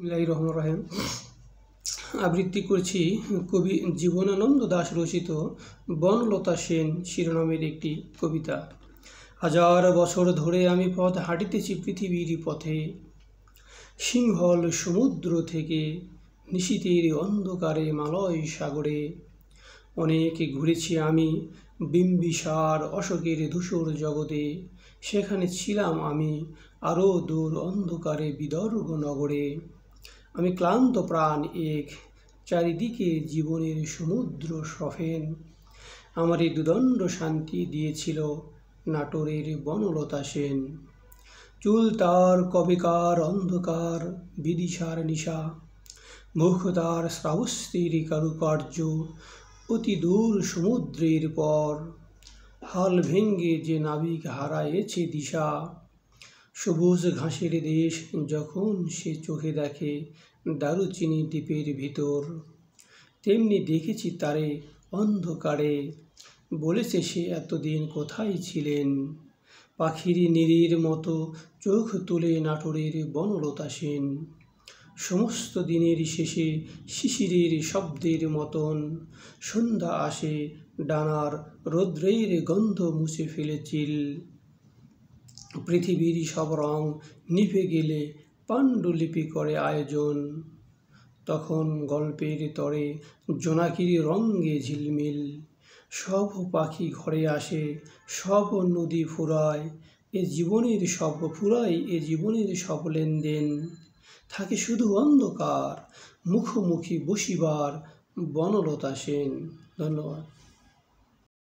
বিসমিল্লাহির রহমানির রহিম। আবৃত্তি করছি কবি জীবনানন্দ দাশ রচিত বনলতা সেন শিরোনামের একটি কবিতা। হাজার বছর ধরে আমি পথ হাঁটিতেছি পৃথিবীর পথে, সিংহল সমুদ্র থেকে নিশীথের অন্ধকারে মালয় সাগরে। অনেক ঘুরেছি আমি বিম্বিসার অশোকের ধূসর জগতে, সেখানে ছিলাম আমি আরও দূর অন্ধকারে বিদর্ভ নগরে। আমি ক্লান্ত প্রাণ এক, চারিদিকে জীবনের সমুদ্র সফেন। আমারই দুদণ্ড শান্তি দিয়েছিল নাটোরের বনলতা সেন। চুল তার কবেকার অন্ধকার বিদিশার নিশা, মুখ তার শ্রাবস্তির কারুকার্য অতি দূর সমুদ্রের পর। হাল ভেঙ্গে যে নাবিক হারায়েছে দিশা, সবুজ ঘাসের দেশ যখন সে চোখে দেখে দারুচিনি দ্বীপের ভিতর। তেমনি দেখেছি তারে অন্ধকারে, বলেছে সে এতদিন কোথায় ছিলেন। পাখির নীড়ের মতো চোখ তুলে নাটোরের বনলতা সেন। সমস্ত দিনের শেষে শিশিরের শব্দের মতন সন্ধ্যা আসে, ডানার রৌদ্রের গন্ধ মুছে ফেলে চিল। পৃথিবীর সব রং নিভে গেলে পাণ্ডুলিপি করে আয়োজন, তখন গল্পের তরে জোনাকির রঙে ঝিলমিল। সব পাখি ঘরে আসে, সব নদী ফুরায়, এ জীবনের সব ফুরায়, এ জীবনের সব লেনদেন। থাকে শুধু অন্ধকার, মুখোমুখি বসিবার বনলতা সেন। ধন্যবাদ।